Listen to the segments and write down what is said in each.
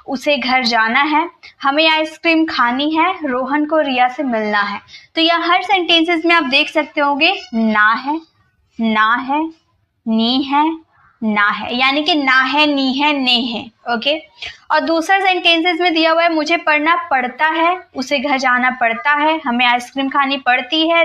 उसे घर जाना है, हमें आइसक्रीम खानी है, रोहन को रिया से मिलना है। तो यह हर सेंटेंसेस में आप देख सकते होंगे ना है, ना है, नी है, ना है, यानी कि ना है, नी है, ने है। ओके। और दूसरा सेंटेंसेस में दिया हुआ है मुझे पढ़ना पड़ता है, उसे घर जाना पड़ता है, हमें आइसक्रीम खानी पड़ती है,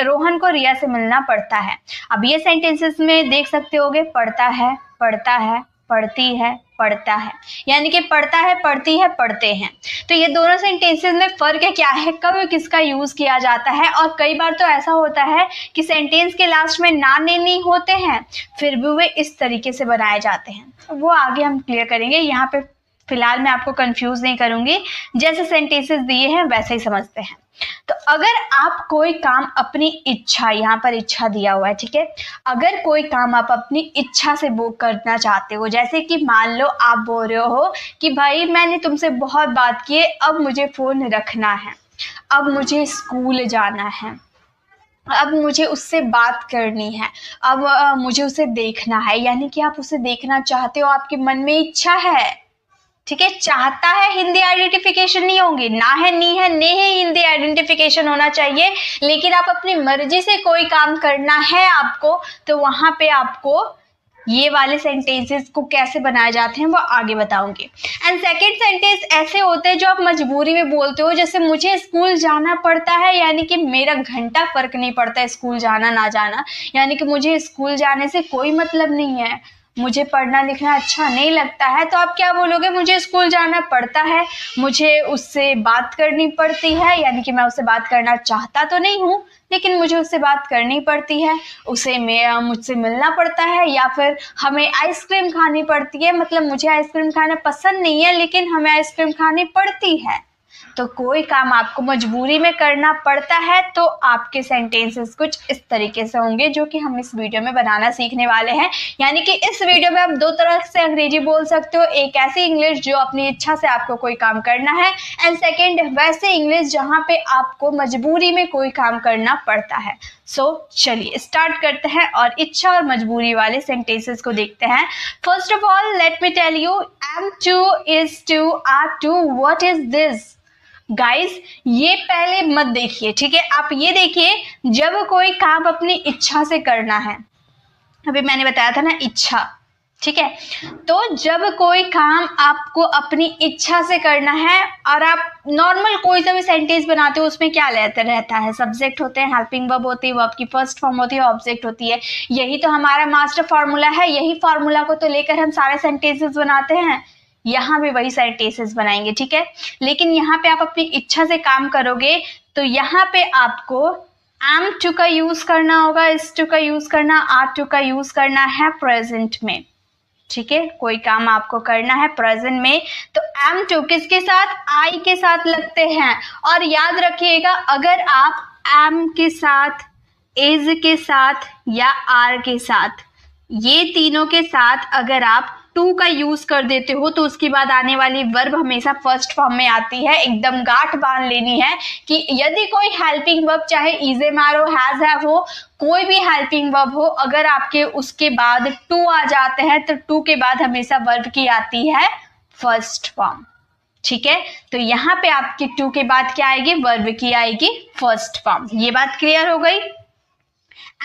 रोहन को रिया से मिलना पड़ता है। अब ये सेंटेंसेस में देख सकते होगे पढ़ता है, पढ़ता है, पढ़ती है, पढ़ता है, यानी कि पढ़ता है, पढ़ती है, पढ़ते हैं। तो ये दोनों सेंटेंसेस में फर्क क्या है, कब किसका यूज किया जाता है। और कई बार तो ऐसा होता है कि सेंटेंस के लास्ट में ना ने नहीं होते हैं, फिर भी वे इस तरीके से बनाए जाते हैं। वो आगे हम क्लियर करेंगे, यहाँ पे फिलहाल मैं आपको कंफ्यूज नहीं करूंगी, जैसे सेंटेंसेस दिए हैं वैसे ही समझते हैं। तो अगर आप कोई काम अपनी इच्छा, यहाँ पर इच्छा दिया हुआ है, ठीक है, अगर कोई काम आप अपनी इच्छा से वो करना चाहते हो, जैसे कि मान लो आप बोल रहे हो कि भाई मैंने तुमसे बहुत बात की है, अब मुझे फोन रखना है, अब मुझे स्कूल जाना है, अब मुझे उससे बात करनी है, अब मुझे उसे देखना है, यानी कि आप उसे देखना चाहते हो, आपके मन में इच्छा है, ठीक है। चाहता है हिंदी आइडेंटिफिकेशन नहीं होंगी, ना है, नी है, ने है, हिंदी आइडेंटिफिकेशन होना चाहिए। लेकिन आप अपनी मर्जी से कोई काम करना है आपको, तो वहां पे आपको ये वाले सेंटेंसेस को कैसे बनाए जाते हैं वो आगे बताऊंगी। एंड सेकंड सेंटेंस ऐसे होते हैं जो आप मजबूरी में बोलते हो, जैसे मुझे स्कूल जाना पड़ता है, यानी कि मेरा घंटा फर्क नहीं पड़ता है स्कूल जाना ना जाना, यानी कि मुझे स्कूल जाने से कोई मतलब नहीं है, मुझे पढ़ना लिखना अच्छा नहीं लगता है। तो आप क्या बोलोगे, मुझे स्कूल जाना पड़ता है, मुझे उससे बात करनी पड़ती है, यानी कि मैं उससे बात करना चाहता तो नहीं हूँ लेकिन मुझे उससे बात करनी पड़ती है, उसे मुझसे मिलना पड़ता है, या फिर हमें आइसक्रीम खानी पड़ती है, मतलब मुझे आइसक्रीम खाना पसंद नहीं है लेकिन हमें आइसक्रीम खानी पड़ती है। तो कोई काम आपको मजबूरी में करना पड़ता है तो आपके सेंटेंसेस कुछ इस तरीके से होंगे, जो कि हम इस वीडियो में बनाना सीखने वाले हैं। यानी कि इस वीडियो में आप दो तरह से अंग्रेजी बोल सकते हो, एक ऐसी इंग्लिश जो अपनी इच्छा से आपको कोई काम करना है, एंड सेकेंड वैसे इंग्लिश जहाँ पे आपको मजबूरी में कोई काम करना पड़ता है। सो चलिए स्टार्ट करते हैं और इच्छा और मजबूरी वाले सेंटेंसेस को देखते हैं। First of all let me tell you, am to, is to, are to, what is this? Guys ये पहले मत देखिए, ठीक है, आप ये देखिए जब कोई काम अपनी इच्छा से करना है, अभी मैंने बताया था ना इच्छा, ठीक है, तो जब कोई काम आपको अपनी इच्छा से करना है और आप नॉर्मल कोई सा भी सेंटेंस बनाते हो उसमें क्या रहता है, सब्जेक्ट होते हैं, हेल्पिंग वर्ब होती है, वर्ब की फर्स्ट फॉर्म होती है, ऑब्जेक्ट होती है। यही तो हमारा मास्टर फॉर्मूला है, यही फॉर्मूला को तो लेकर हम सारे सेंटेंसेस बनाते हैं, यहाँ भी वही सेंटेंसेस बनाएंगे, ठीक है। लेकिन यहाँ पे आप अपनी इच्छा से काम करोगे तो यहाँ पे आपको am to का यूज करना होगा, is to का यूज करना, are to का यूज करना है प्रेजेंट में, ठीक है। कोई काम आपको करना है प्रेजेंट में तो am to किसके साथ, I के साथ लगते हैं। और याद रखिएगा अगर आप am के साथ, is के साथ या are के साथ, ये तीनों के साथ अगर आप टू का यूज कर देते हो तो उसके बाद आने वाली वर्ब हमेशा फर्स्ट फॉर्म में आती है। एकदम गांठ बांध लेनी है कि यदि कोई हेल्पिंग वर्ब चाहे इज एम आर हो, हैज हैव हो, कोई भी हेल्पिंग वर्ब हो, अगर आपके उसके बाद टू आ जाते हैं तो टू के बाद हमेशा वर्ब की आती है फर्स्ट फॉर्म, ठीक है। तो यहाँ पे आपके टू के बाद क्या आएगी, वर्ब की आएगी फर्स्ट फॉर्म। ये बात क्लियर हो गई।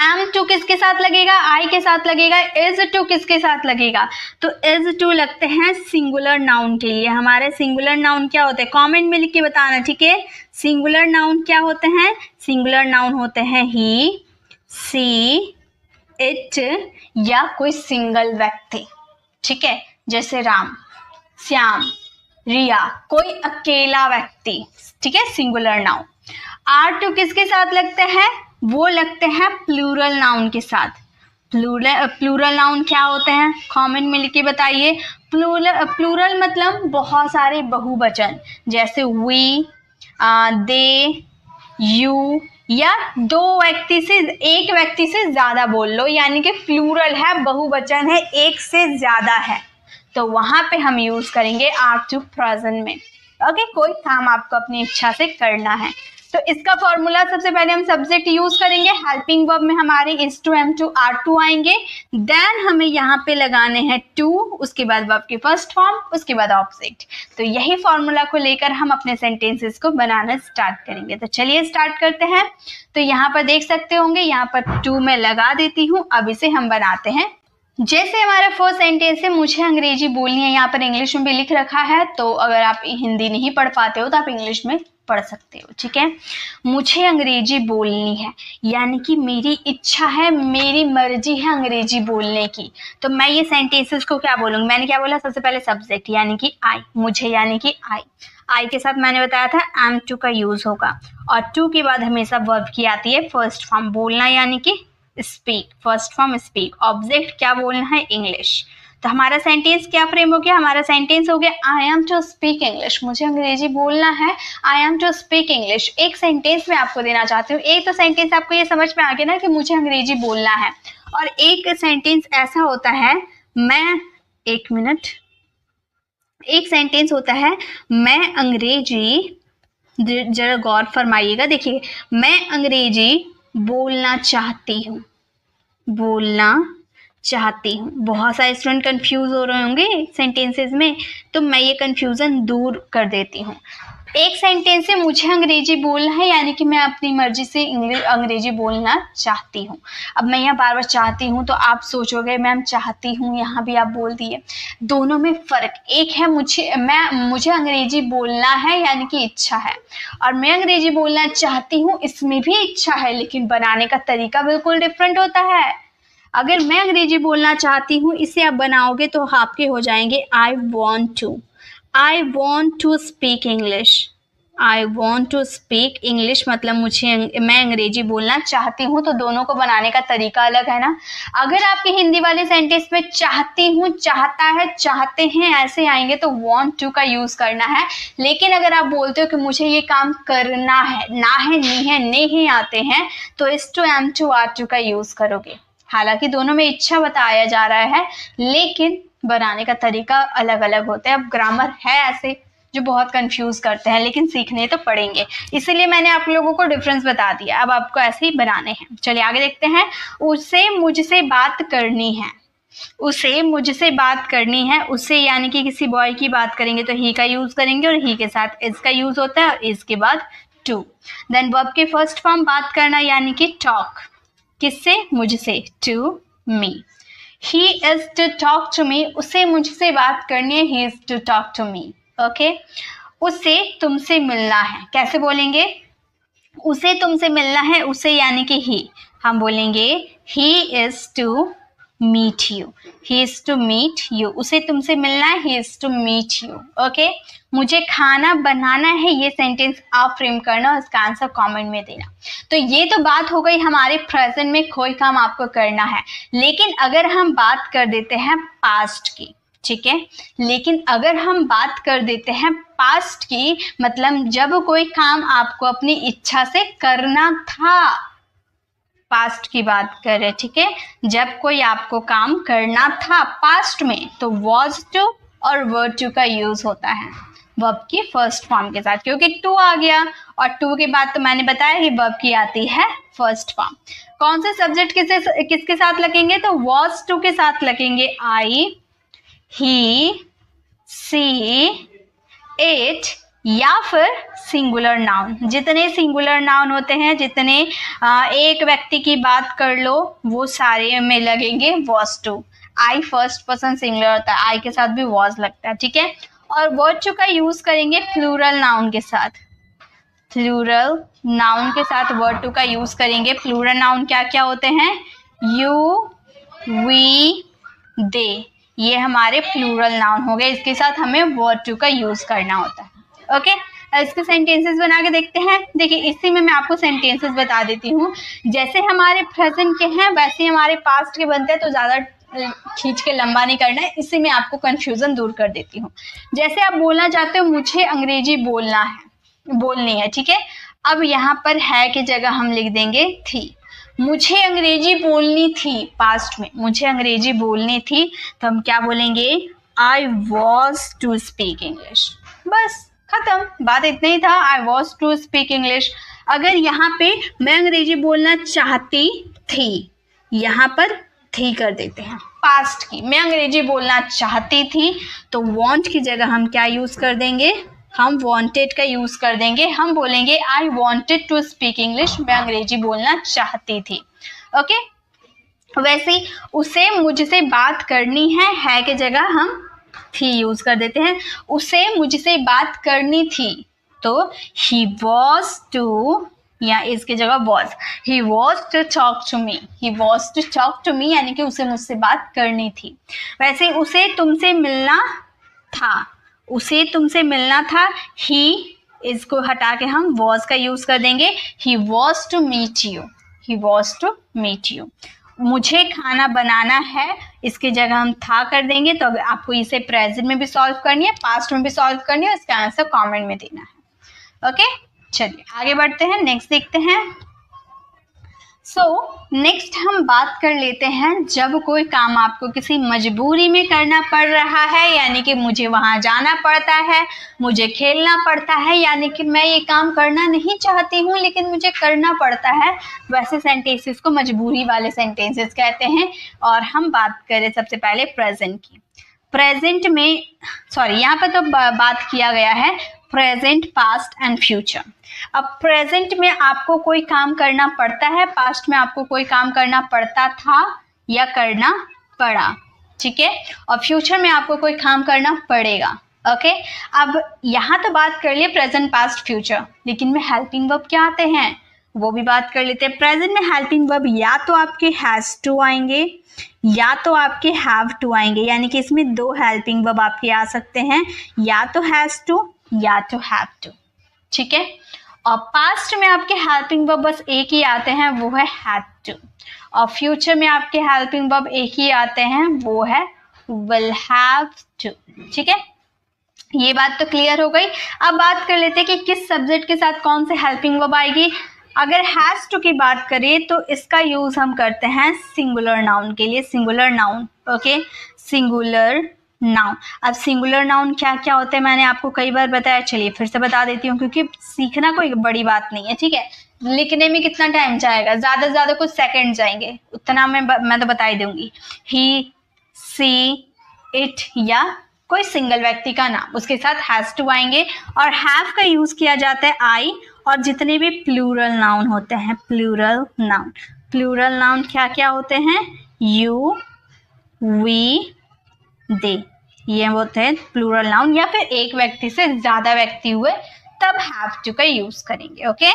am to किसके साथ लगेगा, I के साथ लगेगा। is to किसके साथ लगेगा, तो is to लगते हैं सिंगुलर नाउन के लिए। हमारे सिंगुलर नाउन क्या होते हैं, कमेंट में लिख के बताना, ठीक है। सिंगुलर नाउन क्या होते हैं, सिंगुलर नाउन होते हैं he, she, it या कोई सिंगल व्यक्ति, ठीक है, जैसे राम, श्याम, रिया, कोई अकेला व्यक्ति, ठीक है, सिंगुलर नाउन। are to किसके साथ लगते हैं, वो लगते हैं प्लूरल नाउन के साथ। प्लूरल नाउन क्या होते हैं, कमेंट में लिख के बताइए। प्लूरल मतलब बहुत सारे बहुवचन, जैसे वी, दे, यू, या दो व्यक्ति से, एक व्यक्ति से ज्यादा बोल लो, यानी कि प्लूरल है, बहुवचन है, एक से ज्यादा है, तो वहां पे हम यूज करेंगे आर टू प्रेजेंट में। ओके, कोई काम आपको अपनी इच्छा से करना है। तो इसका फॉर्मूला सबसे पहले हम सब्जेक्ट यूज करेंगे, हेल्पिंग वर्ब में हमारे is to am to are to आएंगे, देन हमें यहाँ पे लगाने हैं to, उसके बाद वर्ब की फर्स्ट फॉर्म, उसके बाद ऑब्जेक्ट। तो यही फॉर्मूला को लेकर हम अपने सेंटेंसेस को बनाना स्टार्ट करेंगे। तो चलिए स्टार्ट करते हैं। तो यहाँ पर देख सकते होंगे, यहाँ पर to मैं लगा देती हूँ। अब इसे हम बनाते हैं। जैसे हमारा फर्स्ट सेंटेंस है, मुझे अंग्रेजी बोलनी है, यहाँ पर इंग्लिश में भी लिख रखा है, तो अगर आप हिंदी नहीं पढ़ पाते हो तो आप इंग्लिश में पढ़ सकते हो, ठीक है। मुझे अंग्रेजी बोलनी है यानी कि मेरी इच्छा है, मेरी मर्जी है अंग्रेजी बोलने की। तो मैं ये सेंटेंसेस को क्या बोलूँगी, मैंने क्या बोला, सबसे पहले सब्जेक्ट यानी कि आई, मुझे यानी कि आई के साथ मैंने बताया था am to का यूज होगा, और to के बाद हमेशा वर्ब की आती है फर्स्ट फॉर्म, बोलना यानी कि speak, first form speak, object क्या बोलना है, इंग्लिश। तो हमारा सेंटेंस क्या फ्रेम हो गया, हमारा सेंटेंस हो गया I am to speak English, मुझे अंग्रेजी बोलना है, I am to speak English. एक सेंटेंस मैं आपको देना चाहती हूँ, एक तो सेंटेंस आपको ये समझ में आ गया ना कि मुझे अंग्रेजी बोलना है, और एक सेंटेंस ऐसा होता है, एक सेंटेंस होता है मैं अंग्रेजी, जरा गौर फरमाइएगा, देखिए मैं अंग्रेजी बोलना चाहती हूँ, बहुत सारे स्टूडेंट कंफ्यूज हो रहे होंगे सेंटेंसेस में, तो मैं ये कंफ्यूजन दूर कर देती हूँ। एक सेंटेंस है मुझे अंग्रेजी बोलना है यानी कि मैं अपनी मर्जी से अंग्रेजी बोलना चाहती हूँ। अब मैं यहाँ बार बार चाहती हूँ तो आप सोचोगे मैम चाहती हूँ, यहाँ भी आप बोल दिए, दोनों में फ़र्क, एक है मुझे अंग्रेजी बोलना है यानी कि इच्छा है, और मैं अंग्रेजी बोलना चाहती हूँ, इसमें भी इच्छा है लेकिन बनाने का तरीका बिल्कुल डिफरेंट होता है। अगर मैं अंग्रेजी बोलना चाहती हूँ, इसे आप बनाओगे तो आपके हो जाएंगे I want to speak English, मतलब मैं अंग्रेजी बोलना चाहती हूँ, तो दोनों को बनाने का तरीका अलग है ना। अगर आपके हिंदी वाले सेंटेंस में चाहती हूँ, चाहता है, चाहते हैं ऐसे आएंगे तो want to का यूज करना है। लेकिन अगर आप बोलते हो कि मुझे ये काम करना है, ना है, नी है, ने ही आते हैं, तो is to, am to, are to का यूज करोगे। हालांकि दोनों में इच्छा बताया जा रहा है लेकिन बनाने का तरीका अलग अलग होता है। अब ग्रामर है ऐसे जो बहुत कंफ्यूज करते हैं, लेकिन सीखने तो पड़ेंगे, इसीलिए मैंने आप लोगों को डिफरेंस बता दिया। अब आपको ऐसे ही बनाने हैं। चलिए आगे देखते हैं। उसे मुझसे बात करनी है, उसे यानी कि किसी बॉय की बात करेंगे तो ही का यूज करेंगे, और ही के साथ इज का यूज होता है, और इज के बाद टू। देन वर्ब के फर्स्ट फॉर्म बात करना यानी कि टॉक, किससे, मुझसे, to me. He is to talk to me, उसे मुझसे बात करनी है, he is to talk to me, okay. उसे तुमसे मिलना है, कैसे बोलेंगे, उसे तुमसे मिलना है, उसे यानी कि he, हम बोलेंगे he is to meet you, उसे तुमसे मिलना है, he is to meet you, okay. मुझे खाना बनाना है, ये सेंटेंस आप फ्रेम करना और इसका आंसर कमेंट में देना। तो ये तो बात हो गई हमारे प्रेजेंट में कोई काम आपको करना है, लेकिन अगर हम बात कर देते हैं पास्ट की, ठीक है, लेकिन अगर हम बात कर देते हैं पास्ट की, मतलब जब कोई काम आपको अपनी इच्छा से करना था, पास्ट की बात कर रहे, ठीक है, जब कोई आपको काम करना था पास्ट में, तो was to और were to का यूज होता है वर्ब की फर्स्ट फॉर्म के साथ, क्योंकि टू आ गया, और टू के बाद तो मैंने बताया कि वर्ब की आती है फर्स्ट फॉर्म। कौन से सब्जेक्ट किसके साथ लगेंगे, तो was to के साथ लगेंगे आई, ही, सी, इट, या फिर सिंगुलर नाउन। जितने सिंगुलर नाउन होते हैं, जितने एक व्यक्ति की बात कर लो, वो सारे में लगेंगे was to। I first person singular होता है, आई के साथ भी was लगता है, ठीक है। और were to का यूज करेंगे प्लूरल नाउन के साथ, were to का यूज करेंगे। प्लूरल नाउन क्या क्या होते हैं, यू, वी, दे, ये हमारे प्लूरल नाउन हो गए, इसके साथ हमें were to का यूज करना होता है, ओके। इसके सेंटेंसेस बना के देखते हैं। देखिए इसी में मैं आपको सेंटेंसेस बता देती हूँ, जैसे हमारे प्रेजेंट के हैं वैसे हमारे पास्ट के बनते हैं, तो ज़्यादा खींच के लंबा नहीं करना है, इसी में आपको कंफ्यूजन दूर कर देती हूँ। जैसे आप बोलना चाहते हो मुझे अंग्रेजी बोलनी है, ठीक है। अब यहाँ पर है की जगह हम लिख देंगे थी। मुझे अंग्रेजी बोलनी थी, पास्ट में मुझे अंग्रेजी बोलनी थी, तो हम क्या बोलेंगे, I was to speak English, बस खत्म, बात इतना ही था, I was to speak English. अगर यहाँ पे मैं अंग्रेजी बोलना चाहती थी, यहाँ पर थी कर देते हैं, पास्ट की, मैं अंग्रेजी बोलना चाहती थी, तो want की जगह हम क्या यूज कर देंगे, हम wanted का यूज कर देंगे, हम बोलेंगे I wanted to speak English, मैं अंग्रेजी बोलना चाहती थी। ओके, वैसे ही उसे मुझसे बात करनी है की जगह हम थी यूज कर देते हैं, उसे मुझसे बात करनी थी, तो he was to, या इसकी जगह was, he was to talk to me, he was to talk to me यानी कि उसे मुझसे बात करनी थी। वैसे उसे तुमसे मिलना था, उसे तुमसे मिलना था, he इसको हटा के हम was का यूज कर देंगे, he was to meet you, he was to meet you। मुझे खाना बनाना है, इसकी जगह हम था कर देंगे। तो आपको इसे प्रेजेंट में भी सॉल्व करनी है, पास्ट में भी सॉल्व करनी है, इसका आंसर कमेंट में देना है। ओके, चलिए आगे बढ़ते हैं, नेक्स्ट देखते हैं। नेक्स्ट हम बात कर लेते हैं जब कोई काम आपको किसी मजबूरी में करना पड़ रहा है, यानी कि मुझे वहां जाना पड़ता है, मुझे खेलना पड़ता है, यानी कि मैं ये काम करना नहीं चाहती हूँ लेकिन मुझे करना पड़ता है, वैसे सेंटेंसेस को मजबूरी वाले सेंटेंसेस कहते हैं। और हम बात करें सबसे पहले प्रेजेंट की। प्रेजेंट में यहाँ पर तो बात किया गया है प्रेजेंट, पास्ट एंड फ्यूचर। अब प्रेजेंट में आपको कोई काम करना पड़ता है, पास्ट में आपको कोई काम करना पड़ता था या करना पड़ा, ठीक है, और फ्यूचर में आपको कोई काम करना पड़ेगा। ओके, अब यहाँ तो बात कर लिए प्रेजेंट, पास्ट, फ्यूचर, लेकिन में हेल्पिंग वर्ब क्या आते हैं वो भी बात कर लेते हैं। प्रेजेंट में हेल्पिंग वर्ब या तो आपके हैज टू आएंगे या तो आपके हैव टू आएंगे, यानी कि इसमें दो हेल्पिंग वर्ब आपके आ सकते हैं, या तो हैज टू या तो हैव टू, ठीक है। और पास्ट में आपके हेल्पिंग वर्ब बस एक ही आते हैं, वो है हैड टू, और फ्यूचर में आपके हेल्पिंग वर्ब एक ही आते हैं, वो है विल हैव टू, ठीक है। ये बात तो क्लियर हो गई। अब बात कर लेते हैं कि किस सब्जेक्ट के साथ कौन से हेल्पिंग वर्ब आएगी। अगर हैज टू की बात करें तो इसका यूज हम करते हैं सिंगुलर नाउन के लिए, singular noun, okay, singular noun. अब सिंगुलर नाउन क्या क्या होते हैं मैंने आपको कई बार बताया, चलिए फिर से बता देती हूँ, क्योंकि सीखना कोई बड़ी बात नहीं है, ठीक है। लिखने में कितना टाइम जाएगा, ज़्यादा से ज़्यादा कुछ सेकंड जाएंगे, उतना मैं तो बता ही दूंगी। ही, सी, इट या कोई सिंगल व्यक्ति का नाम, उसके साथ हैज टू आएंगे। और हैव का यूज किया जाता है आई, और जितने भी प्लूरल नाउन होते हैं, प्लूरल नाउन, प्लूरल नाउन क्या क्या होते हैं, यू, वी, दे, ये होते हैं प्लूरल नाउन, या फिर एक व्यक्ति से ज्यादा व्यक्ति हुए तब हैव टू का यूज करेंगे। ओके,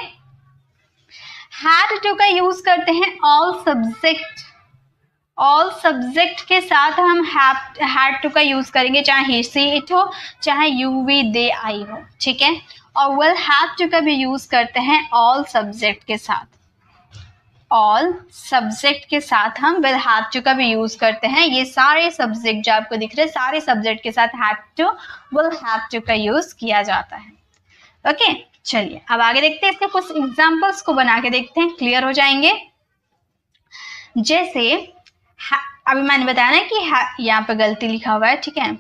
हैड टू का यूज करते हैं ऑल सब्जेक्ट, ऑल सब्जेक्ट के साथ हम हैड टू का यूज करेंगे, चाहे ही, सी, इट हो, चाहे यू, वी, दे, आई हो, ठीक है। और विल हैव टू का भी यूज करते हैं ऑल सब्जेक्ट के साथ, ऑल सब्जेक्ट के साथ हम विल हैव टू का भी यूज करते हैं। ये सारे सब्जेक्ट जो आपको दिख रहे हैं, सारे सब्जेक्ट के साथ have to, will have to का यूज किया जाता है। ओके, चलिए अब आगे देखते हैं, इसके कुछ एग्जांपल्स को बना के देखते हैं, क्लियर हो जाएंगे। जैसे अभी मैंने बताया ना कि यहाँ पे गलती लिखा हुआ है, ठीक है।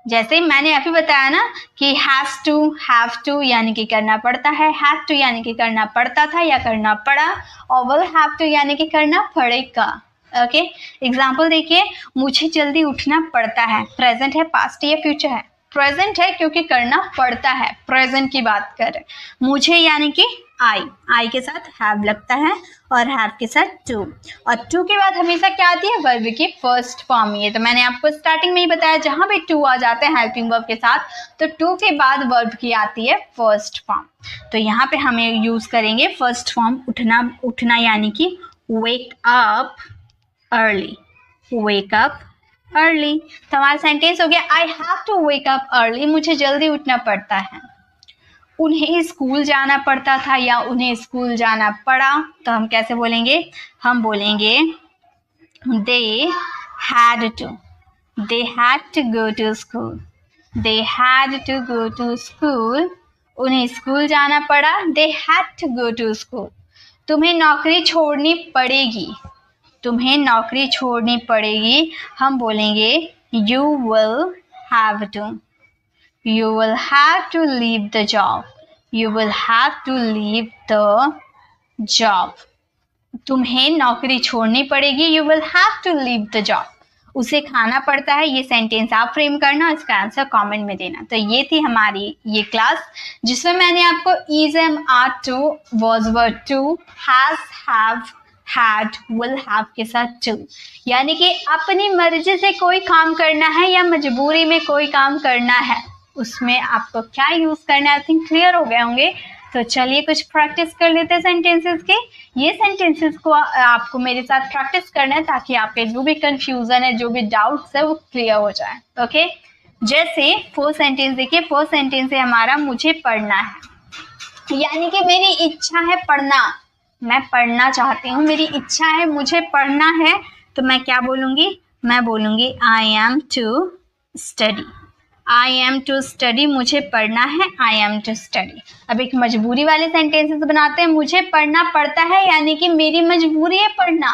जैसे मैंने अभी बताया ना कि हैज टू, हैव टू यानी कि करना पड़ता है, हैड टू यानी कि करना पड़ता था या करना पड़ा, और विल हैव टू यानी कि करना पड़ेगा। ओके, एग्जाम्पल देखिए, मुझे जल्दी उठना पड़ता है, प्रेजेंट है, पास्ट या फ्यूचर है, प्रेजेंट है क्योंकि करना पड़ता है, प्रेजेंट की बात कर रहे हैं। मुझे यानी कि आई के साथ हैव लगता है और हैव के साथ टू, और टू के बाद हमेशा क्या आती है, वर्ब की फर्स्ट फॉर्म। ये तो मैंने आपको स्टार्टिंग में ही बताया, जहां भी टू आ जाते हैं हेल्पिंग वर्ब के साथ तो टू के बाद वर्ब की आती है फर्स्ट फॉर्म। तो यहाँ पे हमें यूज करेंगे फर्स्ट फॉर्म, उठना यानी कि wake up early, wake up early. तो हमारा सेंटेंस हो गया, I have to wake up early, मुझे जल्दी उठना पड़ता है। उन्हें स्कूल जाना पड़ता था या उन्हें स्कूल जाना पड़ा, तो हम कैसे बोलेंगे, हम बोलेंगे they had to go to school, they had to go to school, उन्हें स्कूल जाना पड़ा, they had to go to school. तुम्हें नौकरी छोड़नी पड़ेगी, तुम्हें नौकरी छोड़नी पड़ेगी, हम बोलेंगे you will have to, you will have to leave the job, You will have to leave the job. तुम्हें नौकरी छोड़नी पड़ेगी. You will have to leave the job. उसे खाना पड़ता है. ये सेंटेंस आप फ्रेम करना, इसका आंसर कमेंट में देना. तो ये थी हमारी ये क्लास जिसमें मैंने आपको is, am, are, to, was, were, to, has, have, had, will have के साथ to, यानी कि अपनी मर्जी से कोई काम करना है या मजबूरी में कोई काम करना है, उसमें आपको क्या यूज करना है. आई थिंक क्लियर हो गए होंगे. तो चलिए कुछ प्रैक्टिस कर लेते हैं सेंटेंसेस के. ये सेंटेंसेस को आपको मेरे साथ प्रैक्टिस करना है ताकि आपके जो भी कंफ्यूजन है, जो भी डाउट्स है वो क्लियर हो जाए. ओके, जैसे फर्स्ट सेंटेंस देखिए. फर्स्ट सेंटेंस है हमारा मुझे पढ़ना है, यानी कि मेरी इच्छा है पढ़ना. मैं पढ़ना चाहती हूँ, मेरी इच्छा है, मुझे पढ़ना है. तो मैं क्या बोलूँगी? मैं बोलूँगी I am to study. I am to study, मुझे पढ़ना है. I am to study. अब एक मजबूरी वाले सेंटेंसेस बनाते हैं. मुझे पढ़ना पड़ता है, यानी कि मेरी मजबूरी है पढ़ना.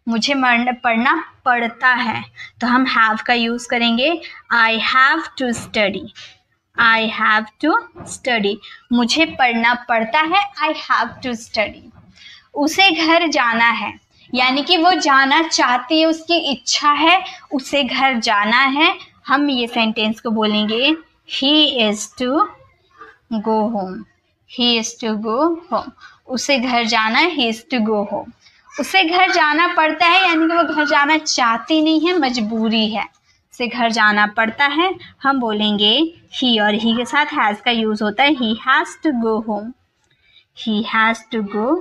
मुझे पढ़ना पड़ता है तो हम हैव का यूज करेंगे. I have to study. I have to study. मुझे पढ़ना पड़ता है. I have to study. उसे घर जाना है, यानी कि वो जाना चाहती है, उसकी इच्छा है, उसे घर जाना है. हम ये सेंटेंस को बोलेंगे he is to go home. He is to go home. उसे घर जाना है. He is to go home. उसे घर जाना पड़ता है, यानी कि वो घर जाना चाहती नहीं है, मजबूरी है. उसे घर जाना पड़ता है. हम बोलेंगे ही, और ही के साथ हैज का यूज होता है. He has to go home. He has to go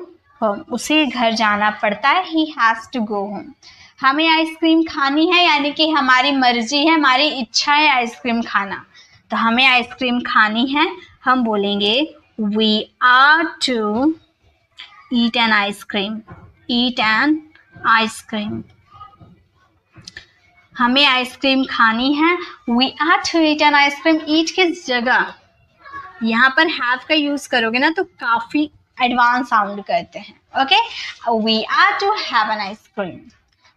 home. उसे घर जाना पड़ता है. He has to go home. हमें आइसक्रीम खानी है, यानी कि हमारी मर्जी है, हमारी इच्छा है आइसक्रीम खाना. तो हमें आइसक्रीम खानी है. हम बोलेंगे we are to eat an ice cream. eat an ice cream. हमें आइसक्रीम खानी है. we are to eat an ice cream. eat की जगह यहाँ पर have का यूज करोगे ना तो काफी एडवांस साउंड करते हैं. Okay, we are to have an ice cream.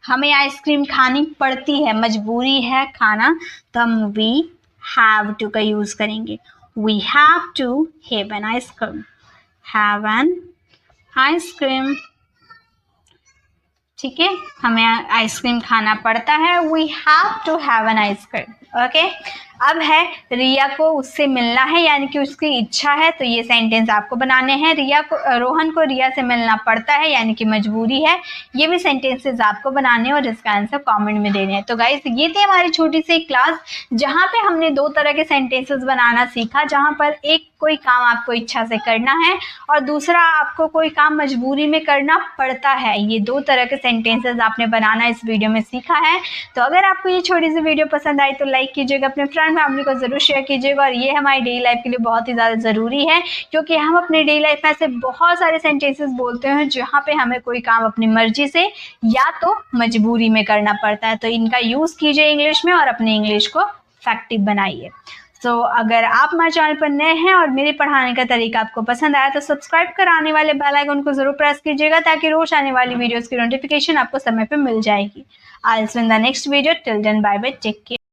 हमें आइसक्रीम खानी पड़ती है, मजबूरी है खाना, तो हम we have to का यूज करेंगे. we have to have an ice cream. have an ice cream. ठीक है, हमें आइसक्रीम खाना पड़ता है. we have to have an ice cream. Okay, अब है रिया को उससे मिलना है, यानी कि उसकी इच्छा है. तो ये सेंटेंस आपको बनाने हैं. रोहन को रिया से मिलना पड़ता है, यानी कि मजबूरी है. ये भी सेंटेंसेस आपको बनाने हैं और इसका आंसर कमेंट में देने हैं. तो गाइस, ये थी हमारी छोटी सी क्लास जहाँ पे हमने दो तरह के सेंटेंसेस बनाना सीखा, जहाँ पर एक कोई काम आपको इच्छा से करना है और दूसरा आपको कोई काम मजबूरी में करना पड़ता है. ये दो तरह के सेंटेंसेस आपने बनाना इस वीडियो में सीखा है. तो अगर आपको ये छोटी सी वीडियो पसंद आई तो लाइक कीजिएगा, अपने फ्रेंड फैमिली को जरूर शेयर कीजिएगा. और ये हमारी डेली लाइफ के लिए बहुत ही ज़्यादा ज़रूरी है, क्योंकि हम अपने डेली लाइफ में ऐसे बहुत सारे सेंटेंसेस बोलते हैं जहाँ पे हमें कोई काम अपनी मर्जी से या तो मजबूरी में करना पड़ता है. तो इनका यूज़ कीजिए इंग्लिश में और अपने इंग्लिश को इफेक्टिव बनाइए. तो अगर आप हमारे चैनल पर नए हैं और मेरे पढ़ाने का तरीका आपको पसंद आया तो सब्सक्राइब कराने वाले बेल आइकन को जरूर प्रेस कीजिएगा, ताकि रोज आने वाली वीडियोस की नोटिफिकेशन आपको समय पे मिल जाएगी. I will see you in the next video. Till then, bye bye, take care.